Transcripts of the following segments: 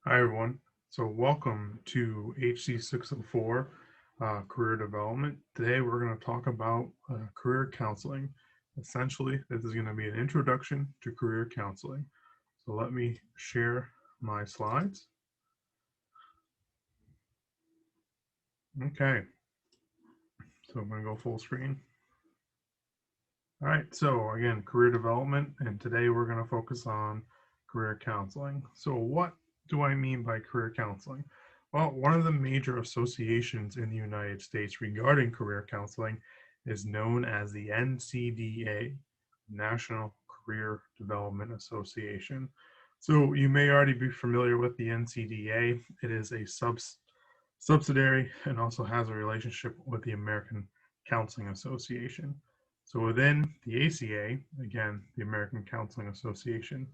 Hi, everyone. So welcome to HC 604 Career Development. Today we're going to talk about career counseling. Essentially, this is going to be an introduction to career counseling. So let me share my slides. Okay, so I'm going to go full screen. All right, so again, career development, and today we're going to focus on career counseling. So what do I mean by career counseling? Well, one of the major associations in the United States regarding career counseling is known as the NCDA, National Career Development Association. So you may already be familiar with the NCDA. It is a subsidiary and also has a relationship with the American Counseling Association. So within the ACA, again, the American Counseling Association,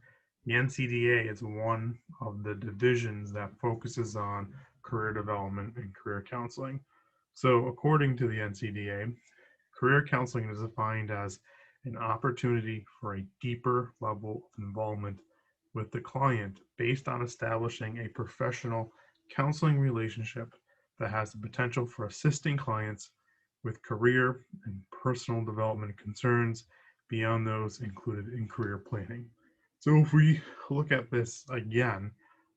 the NCDA is one of the divisions that focuses on career development and career counseling. So according to the NCDA, career counseling is defined as an opportunity for a deeper level of involvement with the client based on establishing a professional counseling relationship that has the potential for assisting clients with career and personal development concerns beyond those included in career planning. So if we look at this again,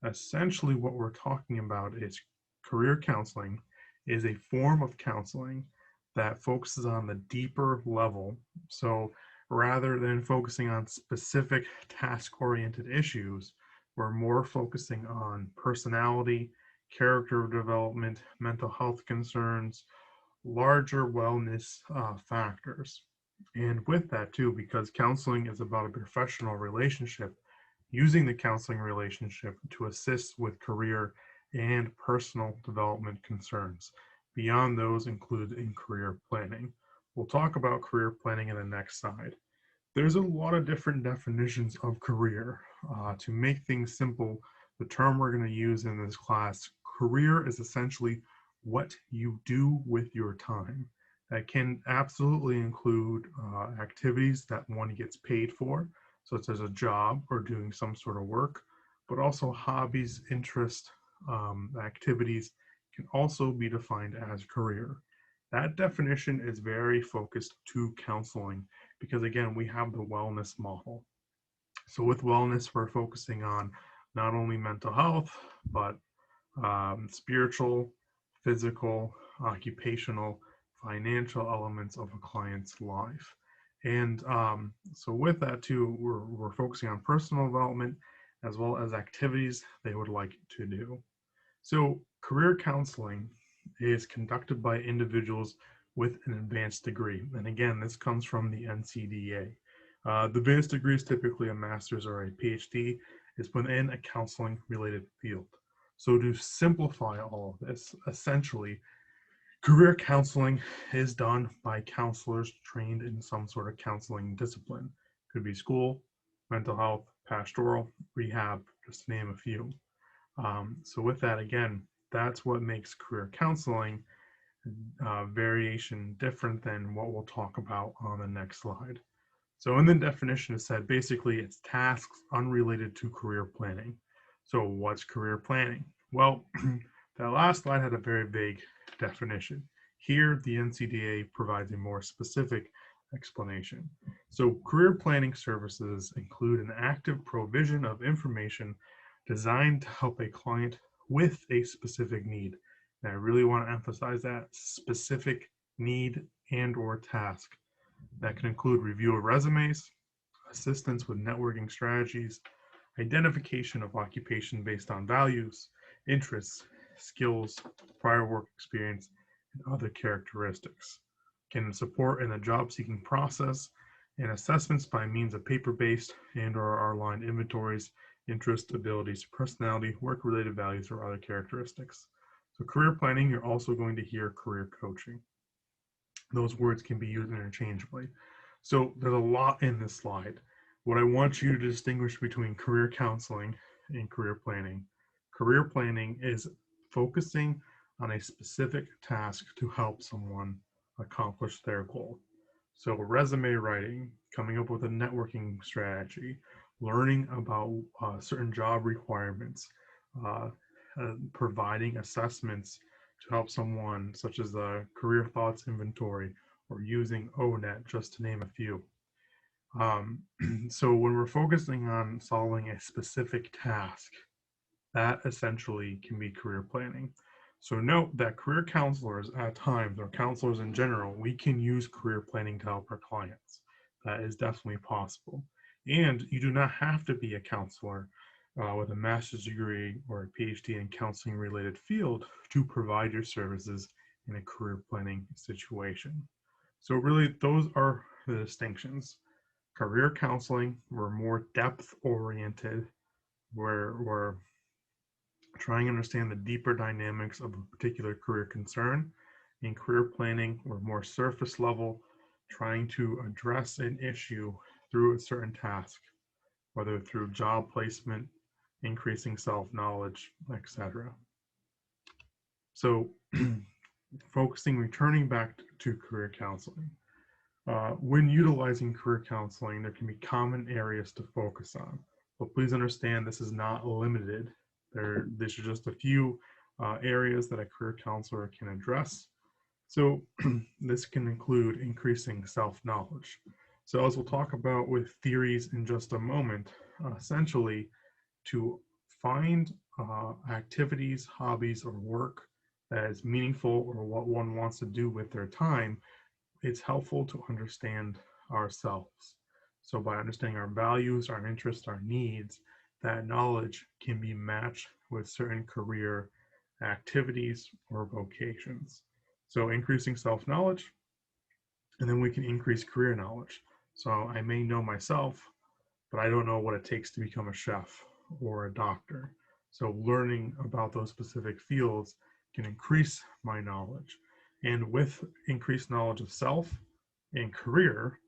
essentially what we're talking about is career counseling is a form of counseling that focuses on the deeper level. So rather than focusing on specific task-oriented issues, we're more focusing on personality, character development, mental health concerns, larger wellness factors. And with that, too, because counseling is about a professional relationship, using the counseling relationship to assist with career and personal development concerns, beyond those included in career planning. We'll talk about career planning in the next slide. There's a lot of different definitions of career. To make things simple, the term we're going to use in this class, career is essentially what you do with your time. That can absolutely include activities that one gets paid for, such as a job or doing some sort of work, but also hobbies, interests, activities can also be defined as career. That definition is very focused to counseling because, again, we have the wellness model. So, with wellness, we're focusing on not only mental health, but spiritual, physical, occupational, financial elements of a client's life. And so, with that, too, we're focusing on personal development as well as activities they would like to do. So, career counseling is conducted by individuals with an advanced degree. And again, this comes from the NCDA. The advanced degree is typically a master's or a PhD, is within a counseling related field. So, to simplify all of this, essentially, career counseling is done by counselors trained in some sort of counseling discipline. Could be school, mental health, pastoral, rehab, just to name a few. So with that, again, that's what makes career counseling variation different than what we'll talk about on the next slide. So in the definition, it said basically it's tasks unrelated to career planning. So what's career planning? Well, that last slide had a very vague definition. Here, the NCDA provides a more specific explanation. So career planning services include an active provision of information designed to help a client with a specific need. And I really want to emphasize that specific need and or task. That can include review of resumes, assistance with networking strategies, identification of occupation based on values, interests, skills, prior work experience, and other characteristics. Can support in the job seeking process and assessments by means of paper-based and or R-line inventories, interests, abilities, personality, work-related values, or other characteristics. So career planning, you're also going to hear career coaching. Those words can be used interchangeably. So there's a lot in this slide. What I want you to distinguish between career counseling and career planning. Career planning is focusing on a specific task to help someone accomplish their goal. So resume writing, coming up with a networking strategy, learning about certain job requirements, providing assessments to help someone, such as the Career Thoughts Inventory or using ONET, just to name a few. So when we're focusing on solving a specific task, that essentially can be career planning. So note that career counselors at times, or counselors in general, we can use career planning to help our clients. That is definitely possible. And you do not have to be a counselor with a master's degree or a PhD in counseling related field to provide your services in a career planning situation. So really, those are the distinctions. Career counseling, we're more depth oriented, where we're trying to understand the deeper dynamics of a particular career concern. In career planning, we're more surface level, trying to address an issue through a certain task, whether through job placement, increasing self-knowledge, etc. So returning back to career counseling. When utilizing career counseling, there can be common areas to focus on, but please understand this is not limited. These are just a few areas that a career counselor can address. So this can include increasing self-knowledge. So as we'll talk about with theories in just a moment, essentially to find activities, hobbies, or work that is meaningful or what one wants to do with their time, it's helpful to understand ourselves. So by understanding our values, our interests, our needs, that knowledge can be matched with certain career activities or vocations. So increasing self-knowledge, and then we can increase career knowledge. So I may know myself, but I don't know what it takes to become a chef or a doctor. So learning about those specific fields can increase my knowledge. And with increased knowledge of self and career,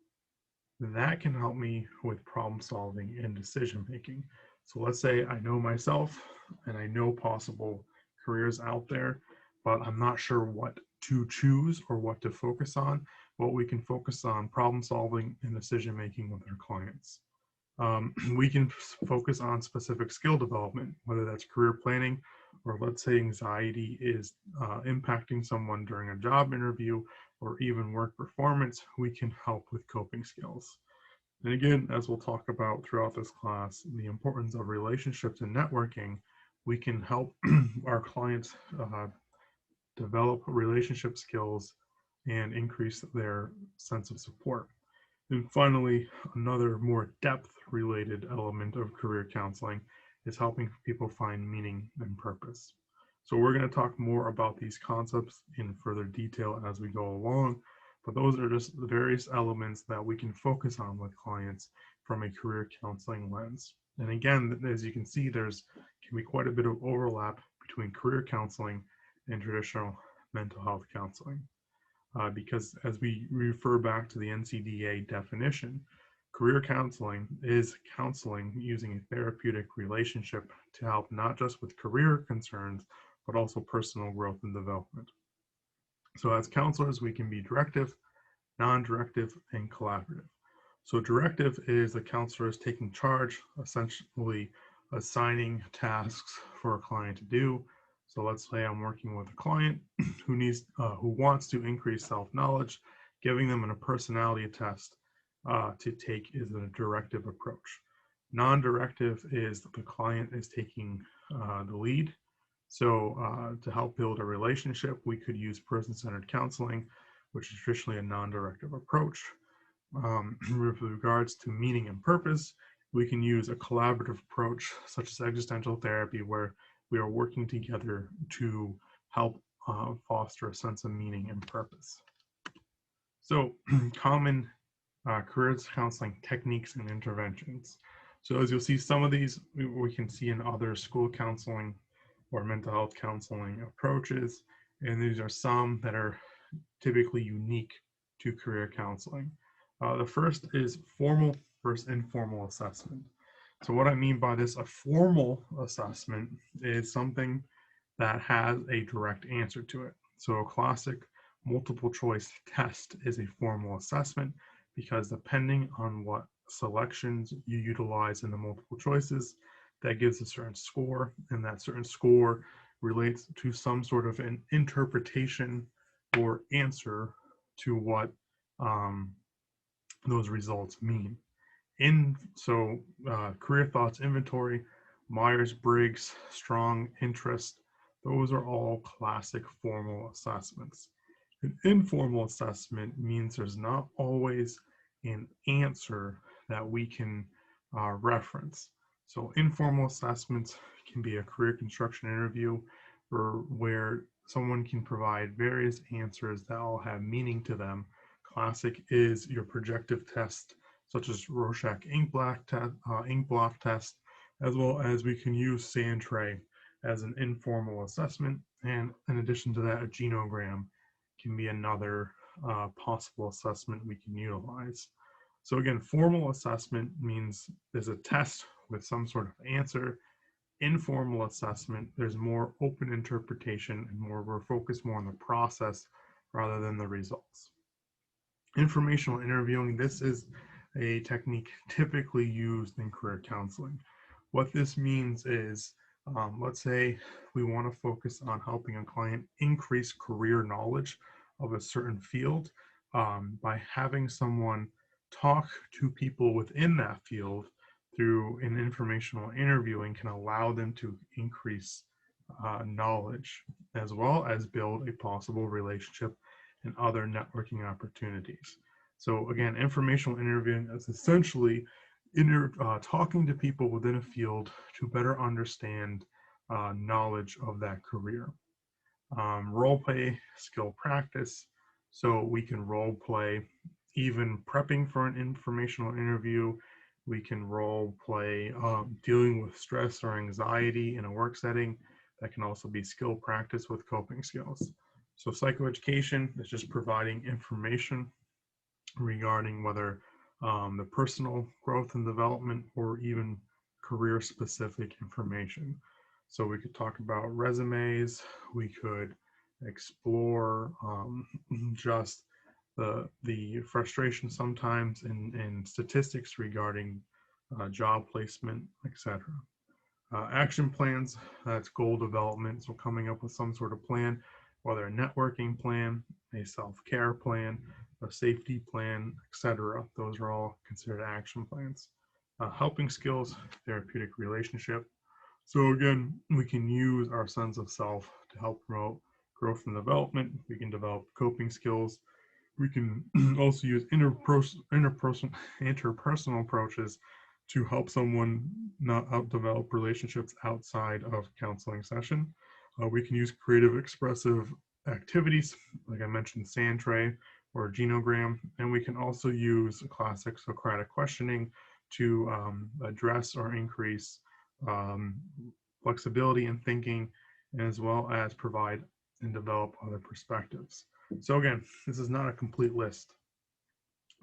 that can help me with problem solving and decision making. So let's say I know myself and I know possible careers out there, but I'm not sure what to choose or what to focus on. Well, we can focus on problem solving and decision making with our clients. We can focus on specific skill development, whether that's career planning, or let's say anxiety is impacting someone during a job interview or even work performance, we can help with coping skills. And again, as we'll talk about throughout this class, the importance of relationships and networking, we can help our clients develop relationship skills and increase their sense of support. And finally, another more depth-related element of career counseling is helping people find meaning and purpose. So we're going to talk more about these concepts in further detail as we go along, but those are just the various elements that we can focus on with clients from a career counseling lens. And again, as you can see, can be quite a bit of overlap between career counseling and traditional mental health counseling. Because as we refer back to the NCDA definition, career counseling is counseling using a therapeutic relationship to help not just with career concerns, but also personal growth and development. So as counselors, we can be directive, non-directive, and collaborative. So directive is the counselor is taking charge, essentially assigning tasks for a client to do. So let's say I'm working with a client who wants to increase self-knowledge. Giving them a personality test to take is a directive approach. Non-directive is the client is taking the lead. So to help build a relationship, we could use person-centered counseling, which is traditionally a non-directive approach. With regards to meaning and purpose, we can use a collaborative approach, such as existential therapy, where we are working together to help foster a sense of meaning and purpose. So common careers counseling techniques and interventions. So as you'll see, some of these we can see in other school counseling or mental health counseling approaches, and these are some that are typically unique to career counseling. The first is formal versus informal assessment. So what I mean by this, a formal assessment is something that has a direct answer to it. So a classic multiple choice test is a formal assessment because depending on what selections you utilize in the multiple choices, that gives a certain score, and that certain score relates to some sort of an interpretation or answer to what those results mean. Career thoughts inventory, Myers-Briggs, strong interest, those are all classic formal assessments. An informal assessment means there's not always an answer that we can reference. So informal assessments can be a career construction interview where someone can provide various answers that all have meaning to them. Classic is your projective test, such as Rorschach ink block test, as well as we can use sand tray as an informal assessment. And in addition to that, a genogram can be another possible assessment we can utilize. So again, formal assessment means there's a test with some sort of answer. Informal assessment, there's more open interpretation and we're focused more on the process rather than the results. Informational interviewing, this is a technique typically used in career counseling. What this means is, let's say we want to focus on helping a client increase career knowledge of a certain field by having someone talk to people within that field through an informational interviewing can allow them to increase knowledge as well as build a possible relationship and other networking opportunities. So again, informational interviewing is essentially talking to people within a field to better understand knowledge of that career. Role play, skill practice. So we can role play even prepping for an informational interview. We can role play dealing with stress or anxiety in a work setting. That can also be skill practice with coping skills. So psychoeducation is just providing information regarding whether the personal growth and development or even career specific information. So we could talk about resumes, we could explore just the frustration sometimes in statistics regarding job placement, etc. Action plans, that's goal development. So coming up with some sort of plan, whether a networking plan, a self-care plan, a safety plan, etc. Those are all considered action plans. Helping skills, therapeutic relationship. So again, we can use our sense of self to help promote growth and development. We can develop coping skills. We can also use interpersonal approaches to help someone not develop relationships outside of counseling session. We can use creative expressive activities, like I mentioned, sand tray or genogram, and we can also use classic Socratic questioning to address or increase flexibility in thinking, as well as provide and develop other perspectives. So again, this is not a complete list.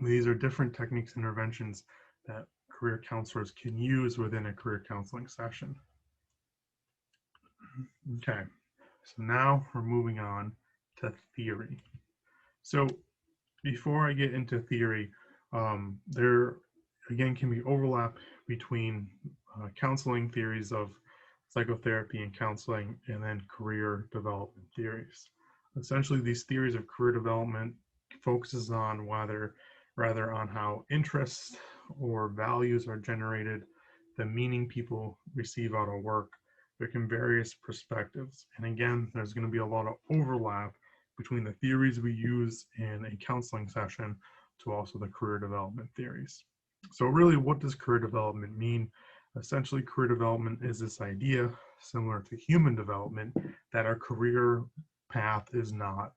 These are different techniques and interventions that career counselors can use within a career counseling session. Okay, so now we're moving on to theory. So before I get into theory, there again can be overlap between counseling theories of psychotherapy and counseling, and then career development theories. Essentially, these theories of career development focuses on rather on how interests or values are generated, the meaning people receive out of work. There can be various perspectives. And again, there's going to be a lot of overlap between the theories we use in a counseling session to also the career development theories. So really, what does career development mean? Essentially, career development is this idea, similar to human development, that our career path is not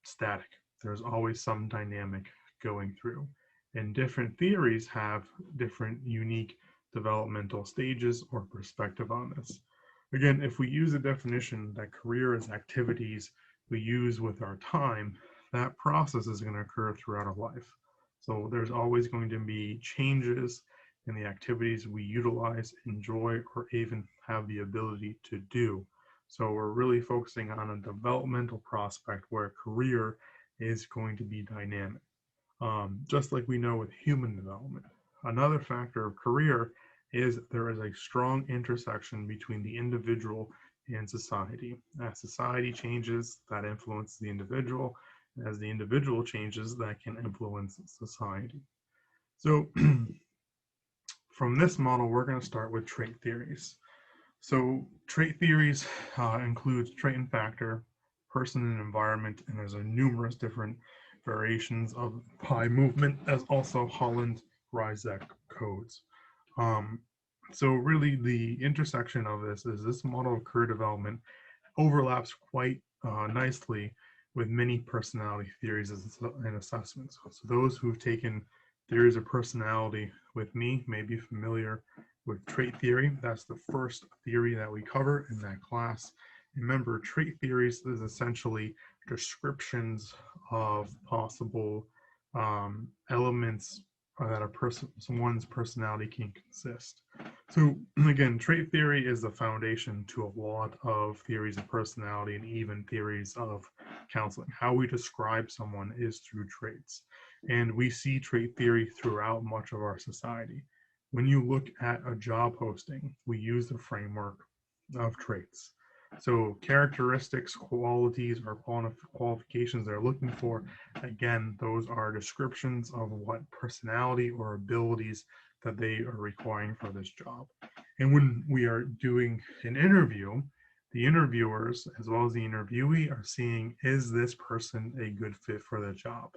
static. There's always some dynamic going through. And different theories have different unique developmental stages or perspective on this. Again, if we use a definition that career is activities we use with our time, that process is going to occur throughout our life. So there's always going to be changes in the activities we utilize, enjoy, or even have the ability to do. So we're really focusing on a developmental prospect where career is going to be dynamic. Just like we know with human development. Another factor of career is there is a strong intersection between the individual and society. As society changes, that influences the individual. As the individual changes, that can influence society. So from this model, we're going to start with trait theories. So trait theories includes trait and factor, person and environment, and there's a numerous different variations of pi movement, as also Holland RIASEC codes. So really the intersection of this model of career development overlaps quite nicely with many personality theories and assessments. So those who've taken theories of personality with me may be familiar with trait theory. That's the first theory that we cover in that class. Remember, trait theories is essentially descriptions of possible elements that someone's personality can consist. So again, trait theory is the foundation to a lot of theories of personality and even theories of counseling. How we describe someone is through traits. And we see trait theory throughout much of our society. When you look at a job posting, we use the framework of traits. So characteristics, qualities, or qualifications they're looking for, again, those are descriptions of what personality or abilities that they are requiring for this job. And when we are doing an interview, the interviewers as well as the interviewee are seeing, is this person a good fit for the job?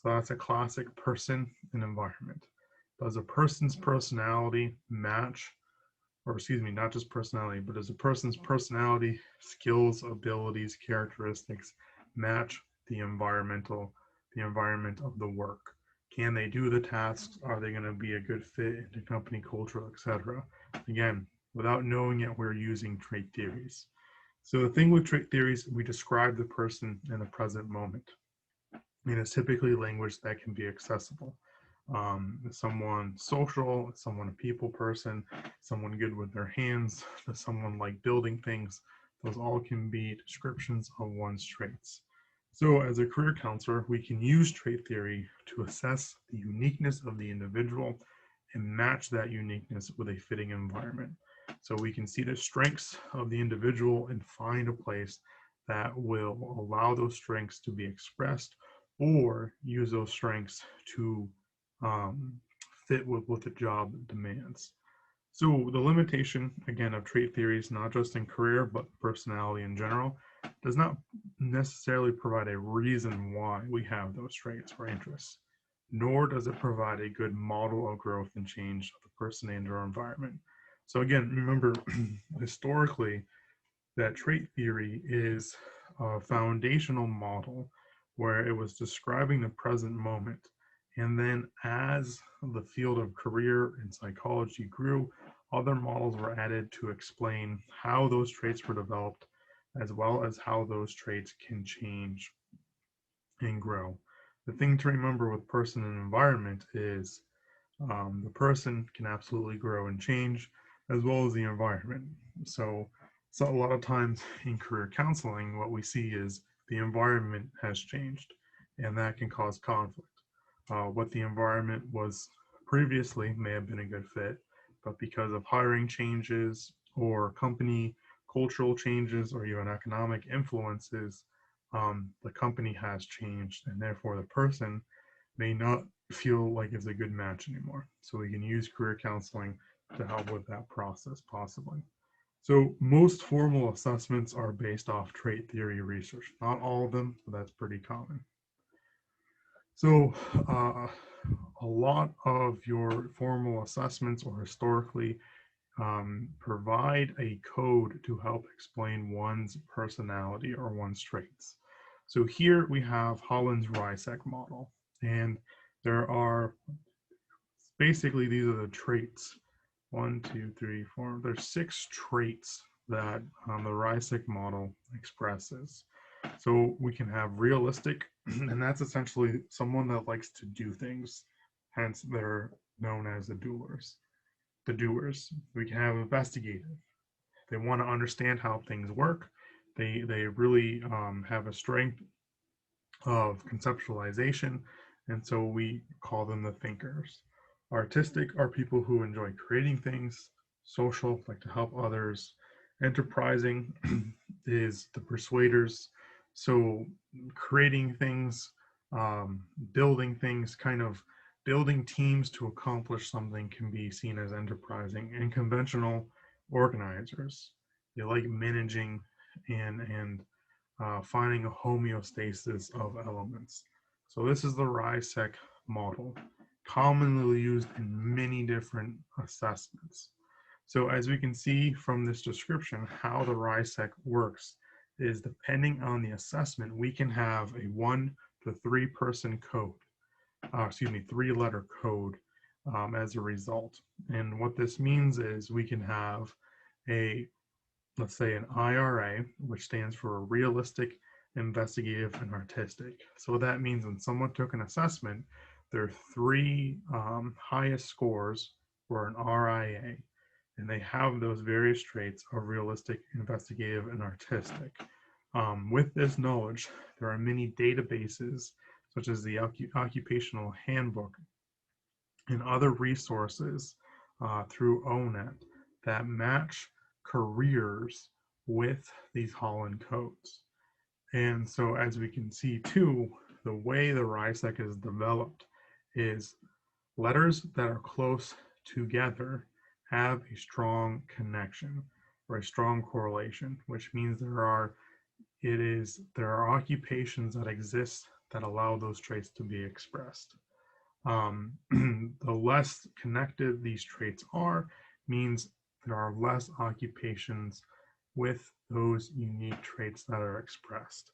So that's a classic person and environment. Does a person's personality match, or excuse me, not just personality, but does a person's personality, skills, abilities, characteristics match the environment of the work? Can they do the tasks? Are they going to be a good fit into company culture, etc.? Again, without knowing it, we're using trait theories. So the thing with trait theories, we describe the person in the present moment. And it's typically language that can be accessible. Someone social, someone a people person, someone good with their hands, someone like building things. Those all can be descriptions of one's traits. So as a career counselor, we can use trait theory to assess the uniqueness of the individual and match that uniqueness with a fitting environment. So we can see the strengths of the individual and find a place that will allow those strengths to be expressed, or use those strengths to fit with what the job demands. So the limitation, again, of trait theories, not just in career, but personality in general, does not necessarily provide a reason why we have those traits or interests, nor does it provide a good model of growth and change of the person and or environment. So again, remember, historically, that trait theory is a foundational model where it was describing the present moment. And then as the field of career and psychology grew, other models were added to explain how those traits were developed, as well as how those traits can change and grow. The thing to remember with person and environment is the person can absolutely grow and change, as well as the environment. So a lot of times in career counseling, what we see is the environment has changed, and that can cause conflict. What the environment was previously may have been a good fit, but because of hiring changes or company cultural changes or even economic influences, the company has changed, and therefore the person may not feel like it's a good match anymore. So we can use career counseling to help with that process possibly. So most formal assessments are based off trait theory research. Not all of them, but that's pretty common. So a lot of your formal assessments or historically provide a code to help explain one's personality or one's traits. So here we have Holland's RIASEC model, and there are basically, these are the traits. 1, 2, 3, 4. There's 6 traits that the RIASEC model expresses. So we can have realistic, and that's essentially someone that likes to do things. Hence, they're known as the doers. We can have investigative. They want to understand how things work. They really have a strength of conceptualization, and so we call them the thinkers. Artistic are people who enjoy creating things. Social, like to help others. Enterprising is the persuaders. So creating things, building things, kind of building teams to accomplish something can be seen as enterprising. And conventional organizers, they like managing and finding a homeostasis of elements. So this is the RIASEC model, commonly used in many different assessments. So as we can see from this description, how the RIASEC works is depending on the assessment, we can have a 1 to 3 person code, 3-letter code as a result. And what this means is we can have let's say an IRA, which stands for realistic, investigative, and artistic. So what that means when someone took an assessment, their 3 highest scores were an RIA, and they have those various traits of realistic, investigative, and artistic. With this knowledge, there are many databases, such as the Occupational Handbook and other resources through ONET that match careers with these Holland codes. And so as we can see too, the way the RIASEC is developed is letters that are close together have a strong connection or a strong correlation, which means there are occupations that exist that allow those traits to be expressed. The less connected these traits are means there are less occupations with those unique traits that are expressed.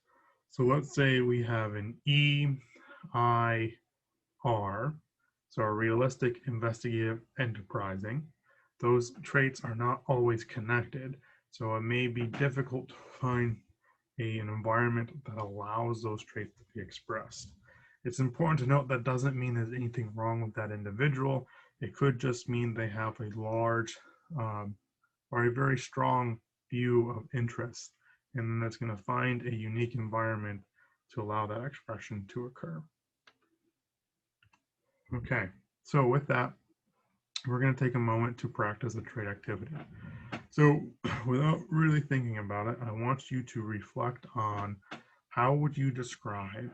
So let's say we have an EIR, so a realistic, investigative, enterprising. Those traits are not always connected, so it may be difficult to find an environment that allows those traits to be expressed. It's important to note that doesn't mean there's anything wrong with that individual. It could just mean they have a large or a very strong view of interest, and then that's going to find a unique environment to allow that expression to occur. Okay, so with that, we're going to take a moment to practice the trait activity. So without really thinking about it, I want you to reflect on how would you describe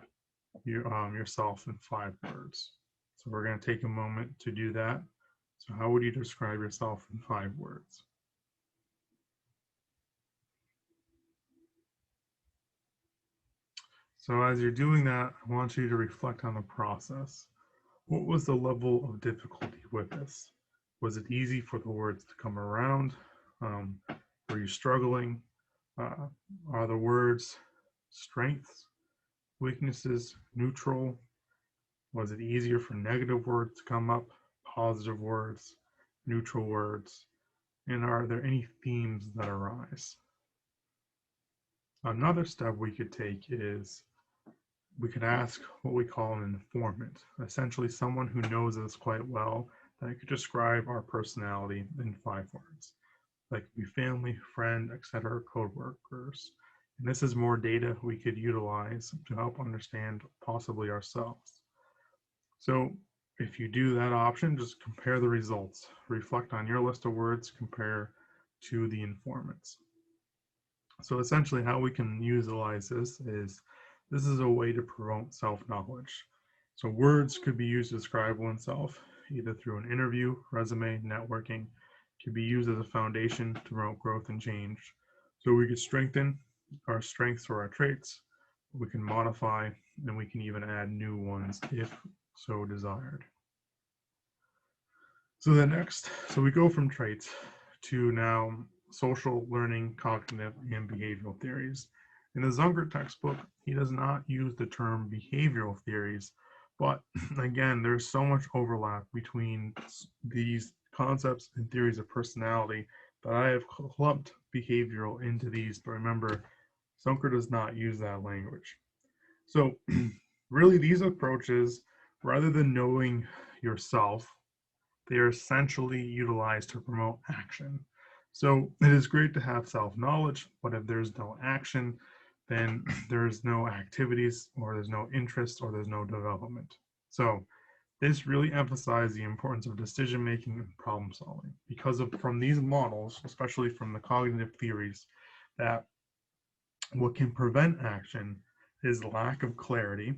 yourself in 5 words. So we're going to take a moment to do that. So how would you describe yourself in 5 words? So as you're doing that, I want you to reflect on the process. What was the level of difficulty with this? Was it easy for the words to come around? Were you struggling? Are the words strengths, weaknesses, neutral? Was it easier for negative words to come up, positive words, neutral words? And are there any themes that arise? Another step we could take is we could ask what we call an informant, essentially someone who knows us quite well that could describe our personality in 5 words. Like be family, friend, etc., co-workers. And this is more data we could utilize to help understand possibly ourselves. So if you do that option, just compare the results. Reflect on your list of words, compare to the informants. So essentially how we can utilize this is a way to promote self-knowledge. So words could be used to describe oneself, either through an interview, resume, networking. It could be used as a foundation to promote growth and change. So we could strengthen our strengths or our traits, we can modify, and we can even add new ones if so desired. So we go from traits to now social, learning, cognitive, and behavioral theories. In the Zunger textbook, he does not use the term behavioral theories, but again, there's so much overlap between these concepts and theories of personality that I have clumped behavioral into these, but remember, Zunger does not use that language. So really these approaches, rather than knowing yourself, they are essentially utilized to promote action. So it is great to have self-knowledge, but if there's no action, then there's no activities, or there's no interest, or there's no development. So This really emphasized the importance of decision making and problem solving because from these models, especially from the cognitive theories, that what can prevent action is lack of clarity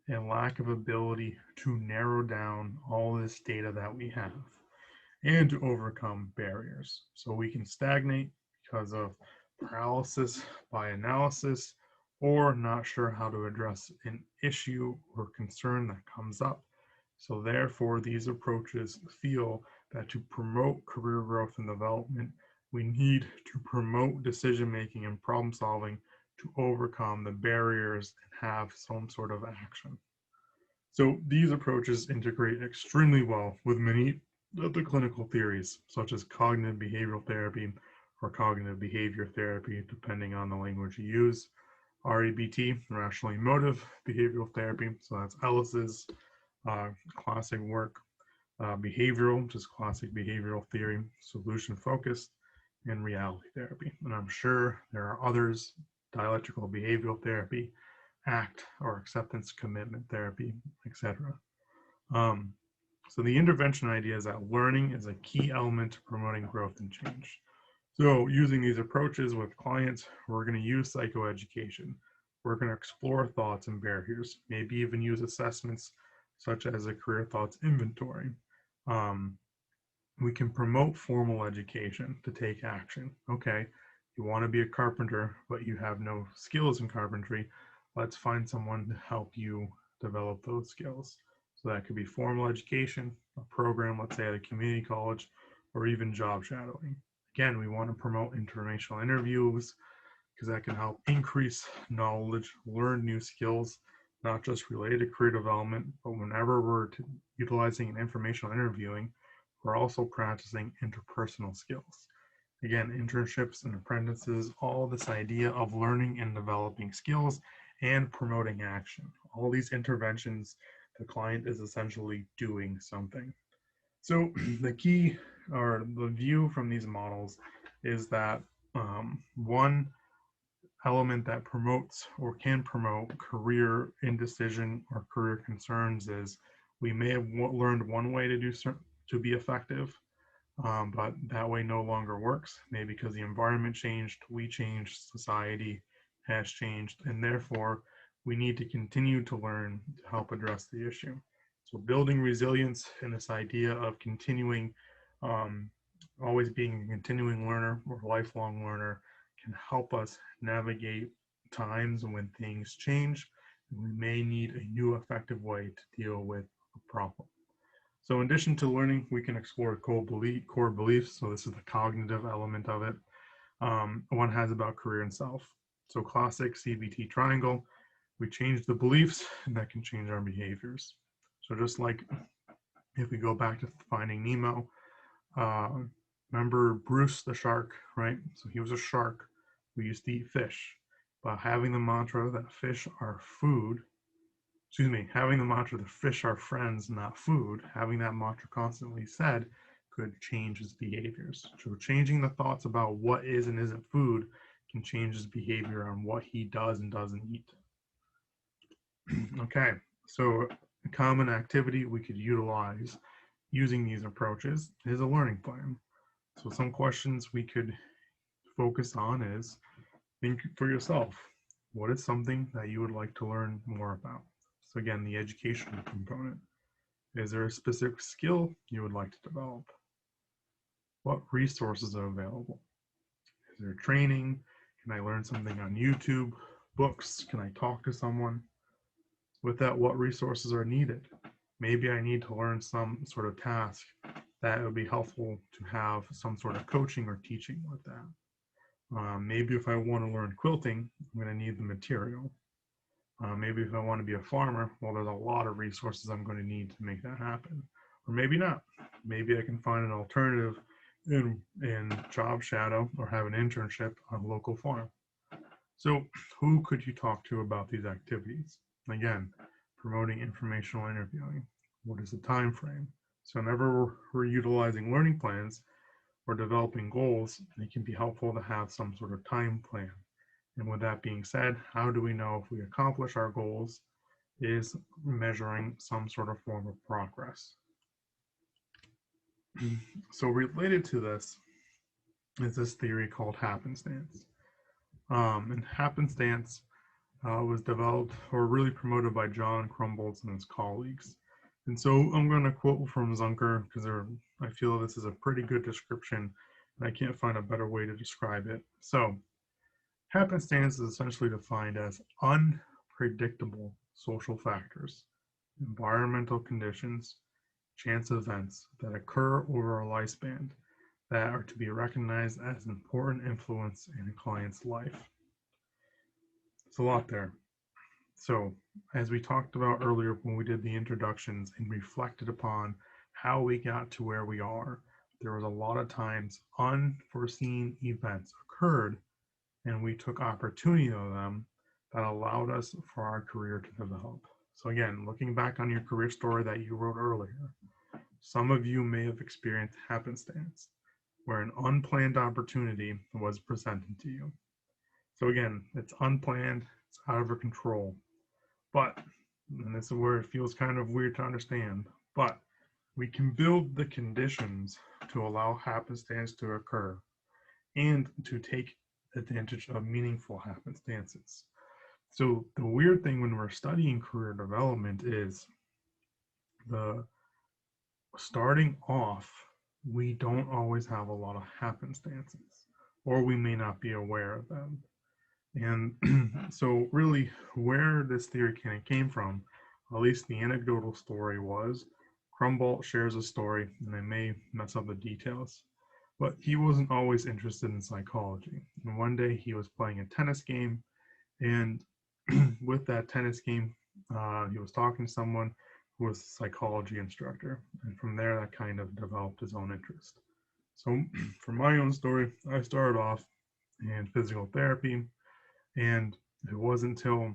and lack of ability to narrow down all this data that we have and to overcome barriers. So we can stagnate because of paralysis by analysis or not sure how to address an issue or concern that comes up. So therefore, these approaches feel that to promote career growth and development, we need to promote decision making and problem solving to overcome the barriers and have some sort of action. So these approaches integrate extremely well with many of the clinical theories, such as cognitive behavioral therapy or cognitive behavior therapy, depending on the language you use. REBT, rational emotive behavioral therapy, so that's Ellis's classic work. Behavioral, which is classic behavioral theory, solution focused, and reality therapy. And I'm sure there are others, dialectical behavioral therapy, ACT or acceptance commitment therapy, etc. Um, so the intervention idea is that learning is a key element to promoting growth and change. So using these approaches with clients, we're going to use psychoeducation. We're going to explore thoughts and barriers, maybe even use assessments such as a career thoughts inventory. Um, we can promote formal education to take action. Okay, you want to be a carpenter, but you have no skills in carpentry. Let's find someone to help you develop those skills. So that could be formal education, a program, let's say at a community college, or even job shadowing. Again, we want to promote informational interviews because that can help increase knowledge, learn new skills, not just related to career development, but whenever we're utilizing an informational interviewing, we're also practicing interpersonal skills. Again, internships and apprentices, all this idea of learning and developing skills and promoting action. All these interventions, the client is essentially doing something. So the key or the view from these models is that one element that promotes or can promote career indecision or career concerns is we may have learned one way to do to be effective, but that way no longer works, maybe because the environment changed, we changed, society has changed, and therefore we need to continue to learn to help address the issue. So building resilience and this idea of continuing, always being a continuing learner or lifelong learner can help us navigate times when things change and we may need a new effective way to deal with a problem. So in addition to learning, we can explore core beliefs. So this is the cognitive element of it. One has about career and self. So classic CBT triangle, we change the beliefs and that can change our behaviors. So just like if we go back to Finding Nemo, remember Bruce the shark, right? So he was a shark who used to eat fish. But having the mantra that fish are food, having the mantra that fish are friends, not food, having that mantra constantly said could change his behaviors. So changing the thoughts about what is and isn't food can change his behavior on what he does and doesn't eat. Okay, so a common activity we could utilize using these approaches is a learning plan. So some questions we could focus on is think for yourself. What is something that you would like to learn more about? So again, the educational component. Is there a specific skill you would like to develop? What resources are available? Is there training? Can I learn something on YouTube? Books? Can I talk to someone? With that, what resources are needed? Maybe I need to learn some sort of task that would be helpful to have some sort of coaching or teaching with that. Maybe if I want to learn quilting, I'm going to need the material. Maybe if I want to be a farmer, well, there's a lot of resources I'm going to need to make that happen. Or maybe not. Maybe I can find an alternative in job shadow or have an internship on a local farm. So who could you talk to about these activities? Again, promoting informational interviewing. What is the time frame? So whenever we're utilizing learning plans or developing goals, it can be helpful to have some sort of time plan. And with that being said, how do we know if we accomplish our goals is measuring some sort of form of progress. So related to this is this theory called happenstance. And happenstance was developed or really promoted by John Krumboltz and his colleagues. And so I'm going to quote from Zunker because I feel this is a pretty good description, and I can't find a better way to describe it. So happenstance is essentially defined as unpredictable social factors, environmental conditions, chance events that occur over a lifespan that are to be recognized as an important influence in a client's life. It's a lot there. So, as we talked about earlier when we did the introductions and reflected upon how we got to where we are, there was a lot of times unforeseen events occurred and we took opportunity of them that allowed us for our career to develop. So again, looking back on your career story that you wrote earlier, some of you may have experienced happenstance where an unplanned opportunity was presented to you. So again, it's unplanned, it's out of our control. But, and this is where it feels kind of weird to understand, but we can build the conditions to allow happenstance to occur and to take advantage of meaningful happenstances. So the weird thing when we're studying career development is the starting off, we don't always have a lot of happenstances, or we may not be aware of them. And so really where this theory kind of came from, at least the anecdotal story was, Krumboltz shares a story, and I may mess up the details, but he wasn't always interested in psychology. And one day he was playing a tennis game, and with that tennis game, he was talking to someone who was a psychology instructor. And from there, that kind of developed his own interest. So for my own story, I started off in physical therapy, and it wasn't until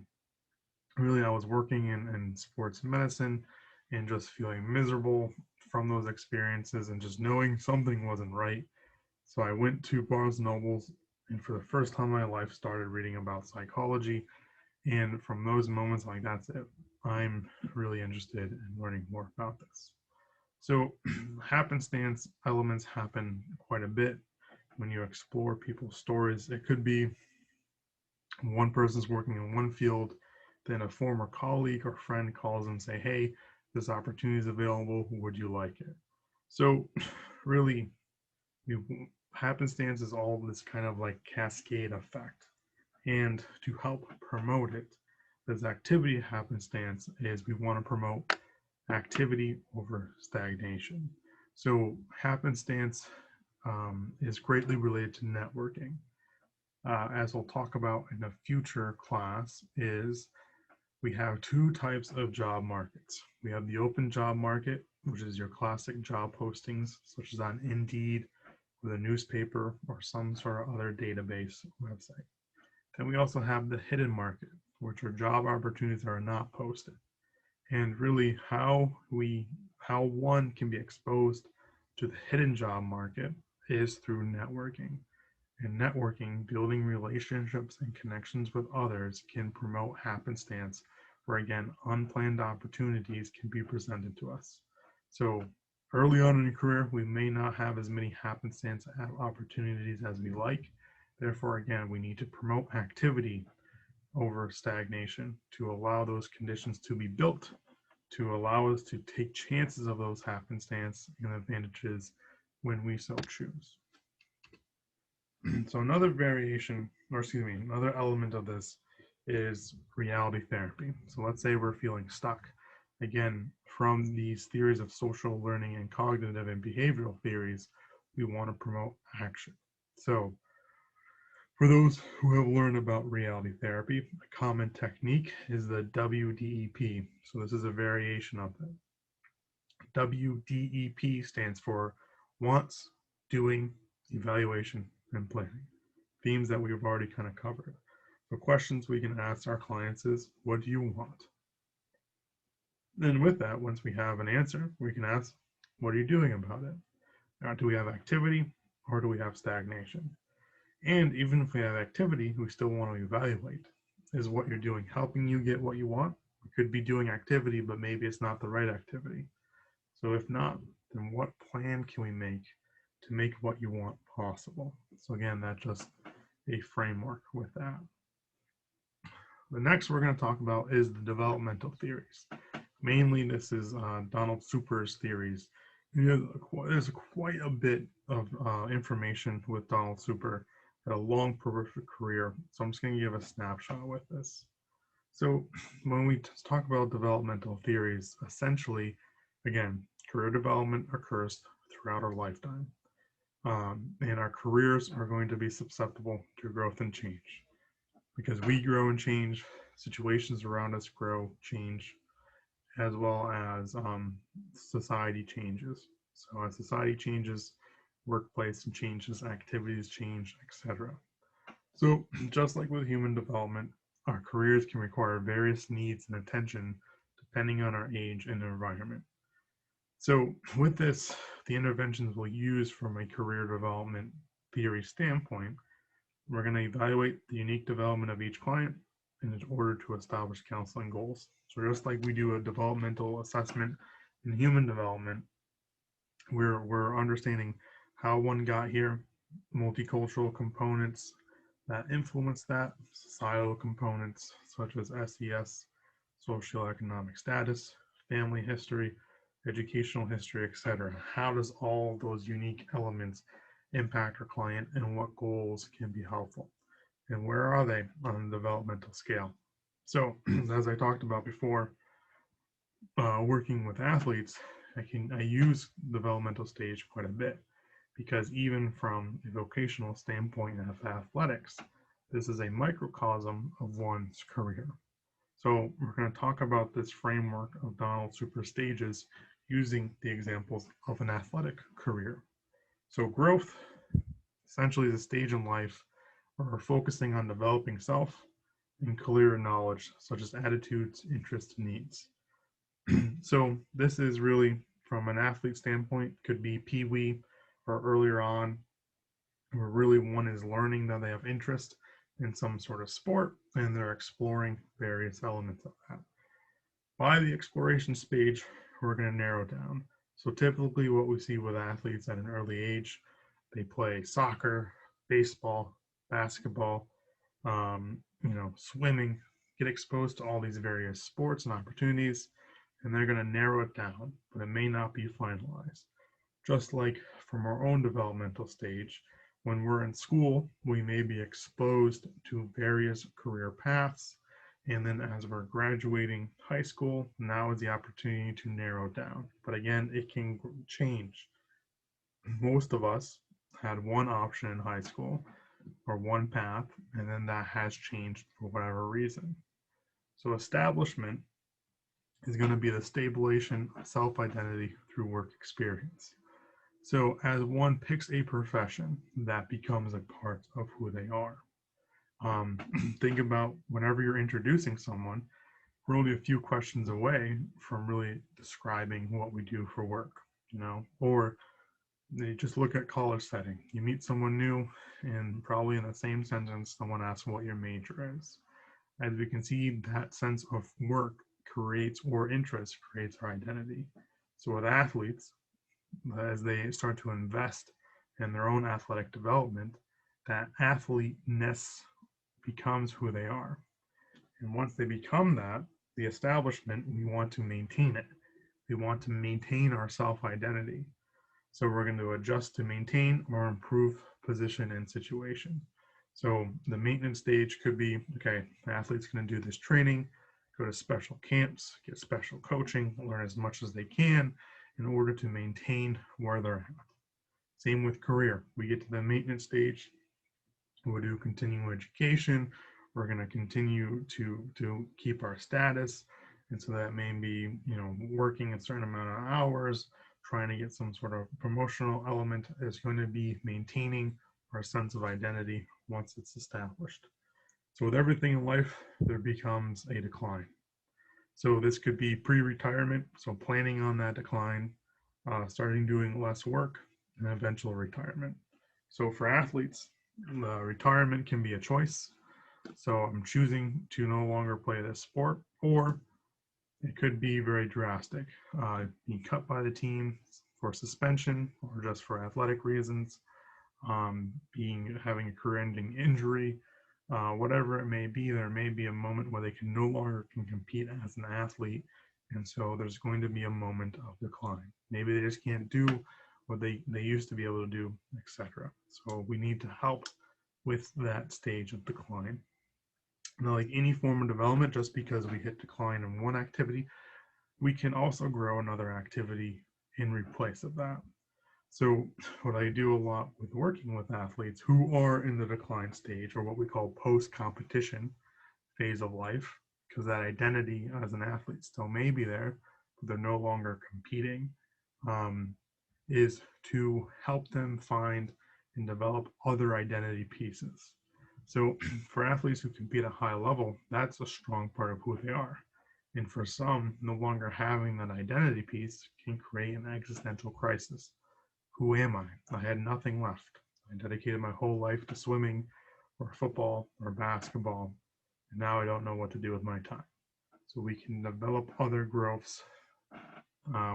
really I was working in sports medicine and just feeling miserable from those experiences and just knowing something wasn't right. So I went to Barnes & Noble's and for the first time in my life started reading about psychology. And from those moments, like, that's it. I'm really interested in learning more about this. So happenstance elements happen quite a bit when you explore people's stories. It could be one person's working in one field, then a former colleague or friend calls and say, hey, this opportunity is available, would you like it? So really, happenstance is all this kind of like cascade effect. And to help promote it, this activity happenstance is we want to promote activity over stagnation. So happenstance is greatly related to networking. As we'll talk about in a future class, is we have two types of job markets. We have the open job market, which is your classic job postings, such as on Indeed, with a newspaper or some sort of other database website. Then we also have the hidden market, which are job opportunities that are not posted. And really how one can be exposed to the hidden job market is through networking. And networking, building relationships and connections with others, can promote happenstance, where again, unplanned opportunities can be presented to us. So early on in your career, we may not have as many happenstance opportunities as we like. Therefore, again, we need to promote activity over stagnation to allow those conditions to be built, to allow us to take chances of those happenstance and advantages when we so choose. So another variation, or excuse me, another element of this is reality therapy. So let's say we're feeling stuck. Again, from these theories of social learning and cognitive and behavioral theories, we want to promote action. So for those who have learned about reality therapy, a common technique is the WDEP. So this is a variation of it. WDEP stands for wants, doing, evaluation, and planning. Themes that we've already kind of covered. The questions we can ask our clients is, what do you want? Then with that, once we have an answer, we can ask, what are you doing about it? Now, do we have activity or do we have stagnation? And even if we have activity, we still want to evaluate. Is what you're doing helping you get what you want? We could be doing activity, but maybe it's not the right activity. So if not, then what plan can we make to make what you want possible? So again, that's just a framework with that. The next we're going to talk about is the developmental theories. Mainly, this is Donald Super's theories. There's quite a bit of information with Donald Super. Had a long, prolific career. So I'm just going to give a snapshot with this. So when we talk about developmental theories, essentially, again, career development occurs throughout our lifetime. And our careers are going to be susceptible to growth and change. Because we grow and change, situations around us grow, change, as well as society changes. So as society changes, workplace changes, activities change, etc. So just like with human development, our careers can require various needs and attention depending on our age and environment. So with this, the interventions we'll use from a career development theory standpoint, we're going to evaluate the unique development of each client in order to establish counseling goals. So just like we do a developmental assessment in human development, we're understanding how one got here, multicultural components that influence that, societal components such as SES, socioeconomic status, family history, educational history, etc. How does all those unique elements impact our client and what goals can be helpful? And where are they on the developmental scale? So as I talked about before, working with athletes, I use developmental stage quite a bit because even from a vocational standpoint of athletics, this is a microcosm of one's career. So we're going to talk about this framework of Donald Super stages using the examples of an athletic career. So growth essentially is a stage in life where we're focusing on developing self and clear knowledge such as attitudes, interests, and needs. So this is really from an athlete standpoint, could be Pee-wee or earlier on, where really one is learning that they have interest in some sort of sport and they're exploring various elements of that. By the exploration stage, we're going to narrow down. So typically what we see with athletes at an early age, they play soccer, baseball, basketball, swimming, get exposed to all these various sports and opportunities, and they're going to narrow it down, but it may not be finalized. Just like from our own developmental stage, when we're in school, we may be exposed to various career paths, and then as we're graduating high school, now is the opportunity to narrow down. But again, it can change. Most of us had one option in high school or one path, and then that has changed for whatever reason. So establishment is going to be the stabilization of self-identity through work experience. So as one picks a profession, that becomes a part of who they are. Think about whenever you're introducing someone, we're only a few questions away from really describing what we do for work, or they just look at college setting. You meet someone new and probably in the same sentence, someone asks what your major is. As we can see, that sense of work creates, or interest creates, our identity. So with athletes, as they start to invest in their own athletic development, that athlete-ness becomes who they are. And once they become that, the establishment, we want to maintain it. We want to maintain our self-identity. So we're going to adjust to maintain or improve position and situation. So the maintenance stage could be, okay, the athlete's going to do this training, go to special camps, get special coaching, learn as much as they can in order to maintain where they're at. Same with career. We get to the maintenance stage, we'll do continuing education. We're going to continue to keep our status. And so that may be, working a certain amount of hours, trying to get some sort of promotional element is going to be maintaining our sense of identity once it's established. So with everything in life, there becomes a decline. So this could be pre-retirement, so planning on that decline, starting doing less work, and eventual retirement. So for athletes, retirement can be a choice. So I'm choosing to no longer play this sport, or It could be very drastic, being cut by the team for suspension or just for athletic reasons, having a career-ending injury, whatever it may be. There may be a moment where they can no longer compete as an athlete, and so there's going to be a moment of decline. Maybe they just can't do what they used to be able to do, etc. So we need to help with that stage of decline. Now, like any form of development, just because we hit decline in one activity, we can also grow another activity in replace of that. So what I do a lot with working with athletes who are in the decline stage, or what we call post-competition phase of life, because that identity as an athlete still may be there, but they're no longer competing, is to help them find and develop other identity pieces. So for athletes who compete at a high level, that's a strong part of who they are. And for some, no longer having that identity piece can create an existential crisis. Who am I? I had nothing left. I dedicated my whole life to swimming or football or basketball, and now I don't know what to do with my time. So we can develop other growths.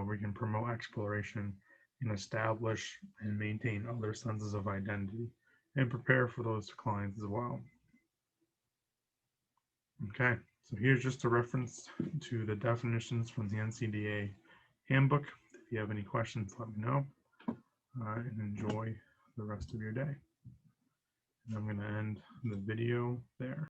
We can promote exploration and establish and maintain other senses of identity and prepare for those declines as well. Okay, so here's just a reference to the definitions from the NCDA handbook. If you have any questions, let me know, and enjoy the rest of your day. And I'm going to end the video there.